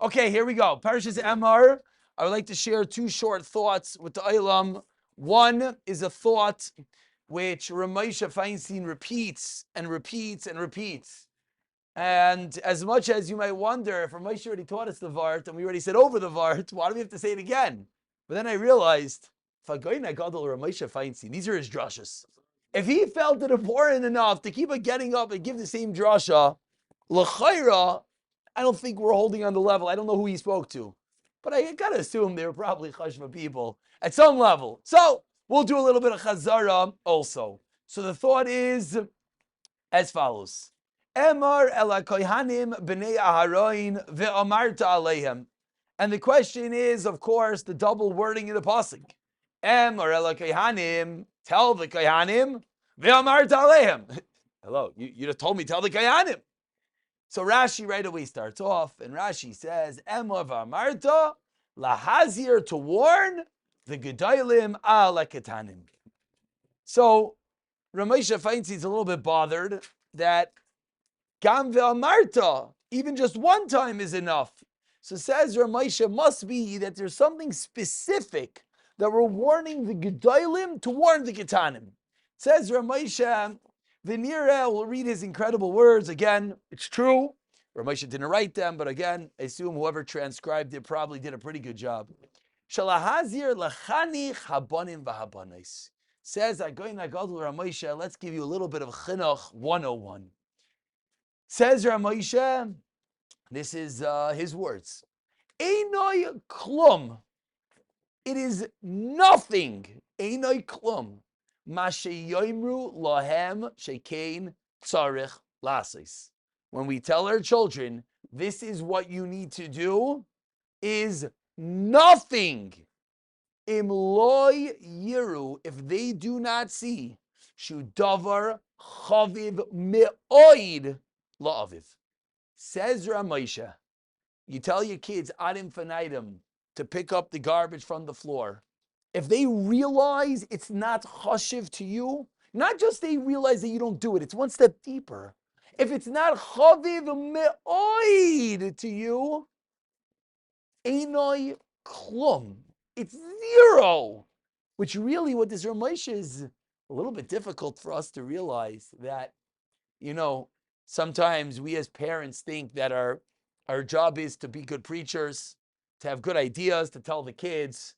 Okay, here we go. Parashas Emor. I would like to share two short thoughts with the Olam. One is a thought which Ramosha Feinstein repeats and repeats and repeats. And as much as you might wonder, if Ramosha already taught us the Vart and we already said over the Vart, why do we have to say it again? But then I realized, Fagoyna Gadol Ramosha Feinstein, these are his drushes. If he felt it important enough to keep on getting up and give the same drasha, l'chayra, I don't think we're holding on the level. I don't know who he spoke to, but I gotta assume they were probably chashva people at some level. So we'll do a little bit of chazara also. So the thought is as follows: Emor ela kohanim b'nei Aharon ve'amarta aleihem. And the question is, of course, the double wording in the pasuk. Emor ela kohanim, tell the kohanim ve'amarta aleihem. Hello, you just told me tell the kohanim. So Rashi right away starts off, and Rashi says, Emor v'amarta lahazir, to warn the gedolim ala ketanim. So Ramosha Feinstein is a little bit bothered that Gam ve'amarta, even just one time is enough. So says Ramosha, must be that there's something specific that we're warning the gedolim to warn the ketanim. Says Ramosha, Venira will read his incredible words again. It's true. Ramosha didn't write them, but again, I assume whoever transcribed it probably did a pretty good job. Shalahazir lachanich habanim v'habanis. Says Agoyin Agadol Ramosha, let's give you a little bit of Chinuch 101. Says Ramosha, this is his words. Einoi klum. It is nothing. Einoi klum. Masheyoimru lahem shekein tzarich lasis. When we tell our children, this is what you need to do, is nothing. Im loy yiru, if they do not see, shu davar chaviv me'oid la'aviv. Says Ramosha, you tell your kids ad infinitum to pick up the garbage from the floor. If they realize it's not chashiv to you, not just they realize that you don't do it, it's one step deeper. If it's not chaviv me'oid to you, einoi klum, it's zero. Which really, what this Ramosha is a little bit difficult for us to realize that, sometimes we as parents think that our job is to be good preachers, to have good ideas, to tell the kids.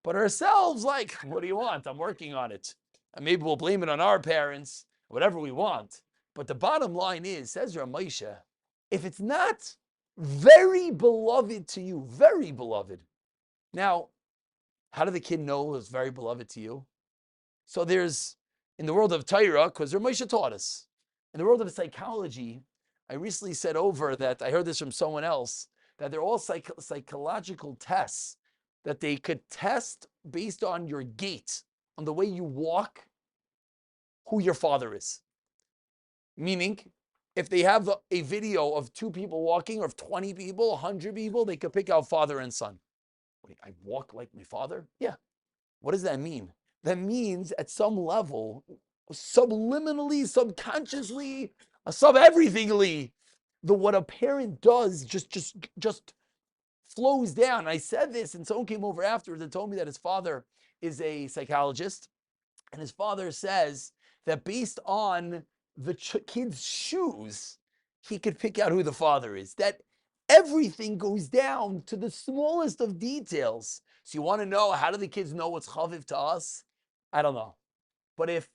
But ourselves, like, what do you want? I'm working on it. And maybe we'll blame it on our parents, whatever we want. But the bottom line is, says Ramosha, if it's not very beloved to you, very beloved. Now, how do the kid know it's very beloved to you? So there's, in the world of Torah, because Ramosha taught us, in the world of psychology, I recently said over that, I heard this from someone else, that they're all psychological tests that they could test based on your gait, on the way you walk, who your father is. Meaning, if they have a video of 2 people walking, or of 20 people, 100 people, they could pick out father and son. I walk like my father? Yeah. What does that mean? That means at some level, subliminally, subconsciously, sub-everythingly, what a parent does just flows down. I said this, and someone came over afterwards and told me that his father is a psychologist, and his father says that based on the kid's shoes, he could pick out who the father is. That everything goes down to the smallest of details. So you want to know, how do the kids know what's chaviv to us? I don't know. But if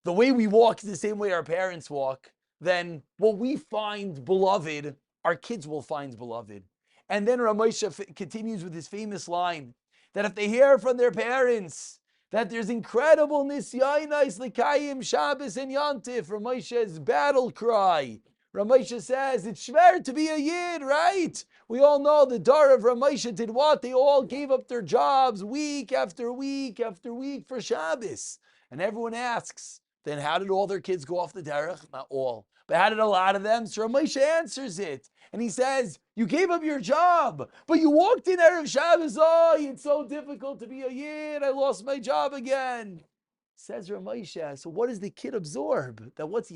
the way we walk is the same way our parents walk, then what we find beloved, our kids will find beloved. And then Ramosha continues with his famous line, that if they hear from their parents that there's incredible nisyainais l'kayim Shabbos and Yontif, Ramosha's battle cry. Ramosha says, it's schwer to be a Yid, right? We all know the Dar of Ramosha did what? They all gave up their jobs week after week after week for Shabbos. And everyone asks, then how did all their kids go off the derech? Not all. But how did a lot of them? So Ramosha answers it. And he says, you gave up your job, but you walked in Erev Shabbos. Oh, it's so difficult to be a Yid. I lost my job again. Says Ramosha, so what does the kid absorb? That what's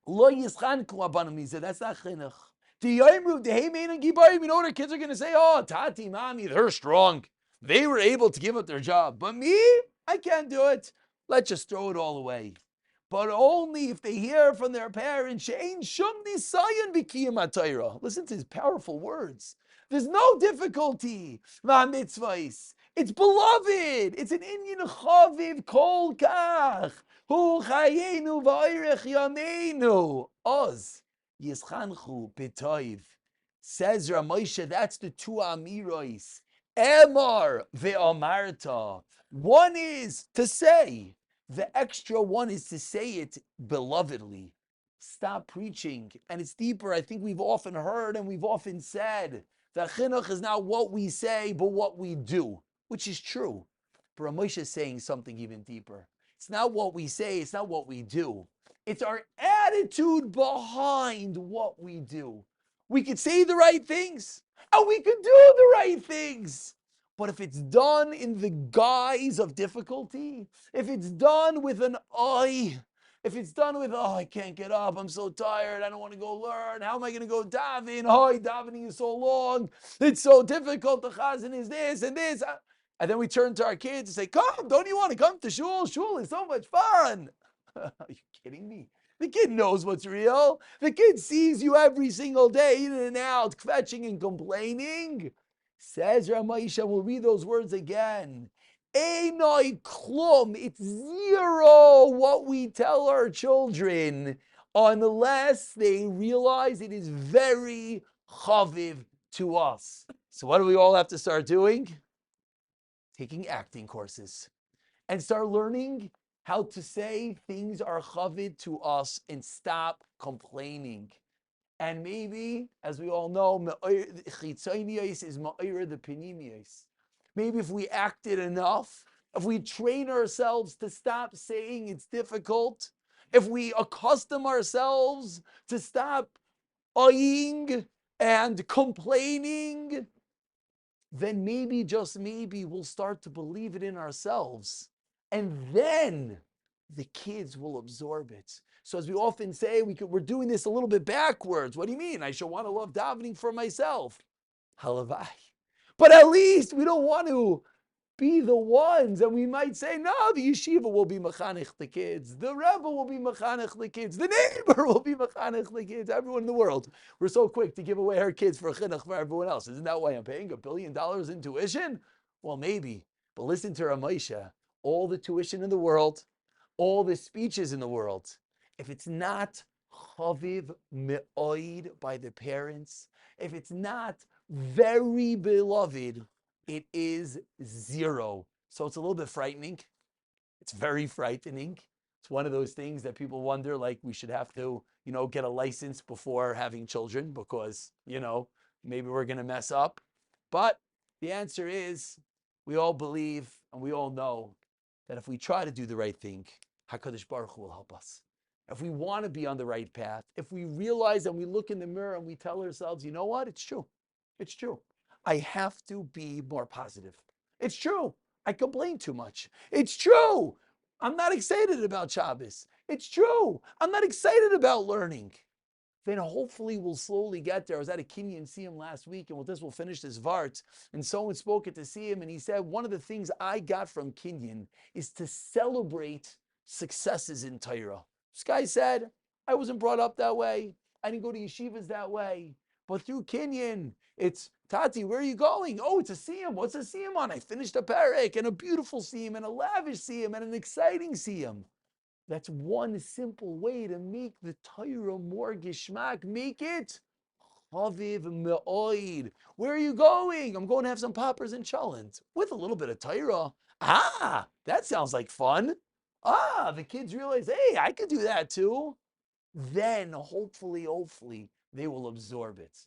Lo yischanku abanim. He said, that's not chinuch. The yoimru, the heimein and gibayim, you know what our kids are going to say? Oh, tati, mommy, they're strong. They were able to give up their job. But me, I can't do it. Let's just throw it all away. But only if they hear from their parents, she'ein shum nisayon b'kiyum HaTorah. Listen to his powerful words. There's no difficulty. Mitzvahs. It's beloved. It's an inyan chaviv kol kach. Hu chayenu v'oirech yameinu. Oz yischanchu b'toiv. Says Ramoshe, that's the two amirois. Emor ve'amarta. One is to say. The extra one is to say it belovedly. Stop preaching. And it's deeper. I think we've often heard and we've often said that chinuch is not what we say, but what we do, which is true. But Moshe is saying something even deeper. It's not what we say, it's not what we do. It's our attitude behind what we do. We could say the right things, and we could do the right things. But if it's done in the guise of difficulty, if it's done with an eye, if it's done with, oh, I can't get up, I'm so tired, I don't want to go learn, how am I going to go daven? Oh, davening is so long, it's so difficult, the chazan is this and this. And then we turn to our kids and say, come, don't you want to come to shul? Shul is so much fun. Are you kidding me? The kid knows what's real. The kid sees you every single day, in and out, kvetching and complaining. Says Ramoshe, we'll read those words again. Einoi klum, it's zero what we tell our children unless they realize it is very chaviv to us. So what do we all have to start doing? Taking acting courses and start learning how to say things are chaviv to us and stop complaining. And maybe, as we all know, chitzonios is ma'ira the pinimios. Maybe if we acted enough, if we train ourselves to stop saying it's difficult, if we accustom ourselves to stop eyeing and complaining, then maybe, just maybe, we'll start to believe it in ourselves. And then the kids will absorb it. So as we often say, we're doing this a little bit backwards. What do you mean? I should want to love davening for myself. Halavai. But at least we don't want to be the ones, and we might say, no, the yeshiva will be mechanech the kids, the rebbe will be mechanech the kids, the neighbor will be mechanech the kids, everyone in the world. We're so quick to give away our kids for chinuch for everyone else. Isn't that why I'm paying $1 billion in tuition? Well, maybe, but listen to Ramoshe. All the tuition in the world, all the speeches in the world, if it's not chaviv me'oid by the parents, if it's not very beloved, it is zero. So it's a little bit frightening. It's very frightening. It's one of those things that people wonder, like we should have to, get a license before having children because, maybe we're going to mess up. But the answer is we all believe and we all know that if we try to do the right thing, HaKadosh Baruch Hu will help us. If we want to be on the right path, if we realize and we look in the mirror and we tell ourselves, you know what? It's true. It's true. I have to be more positive. It's true. I complain too much. It's true. I'm not excited about Shabbos. It's true. I'm not excited about learning. Then hopefully we'll slowly get there. I was at a Kinyan Siyum last week, and with this we'll finish this Vart. And someone spoke at the Siyum, and he said, one of the things I got from Kinyan is to celebrate successes in Torah. This guy said, I wasn't brought up that way. I didn't go to yeshivas that way. But through Kinyan, it's, Tati, where are you going? Oh, it's a Siyum. What's a Siyum on? I finished a parak, and a beautiful Siyum, and a lavish Siyum, and an exciting Siyum. That's one simple way to make the Torah more gishmak. Make it chaviv me'oid. Where are you going? I'm going to have some poppers and cholent with a little bit of Torah. Ah, that sounds like fun. Ah, the kids realize, hey, I could do that too. Then hopefully, they will absorb it.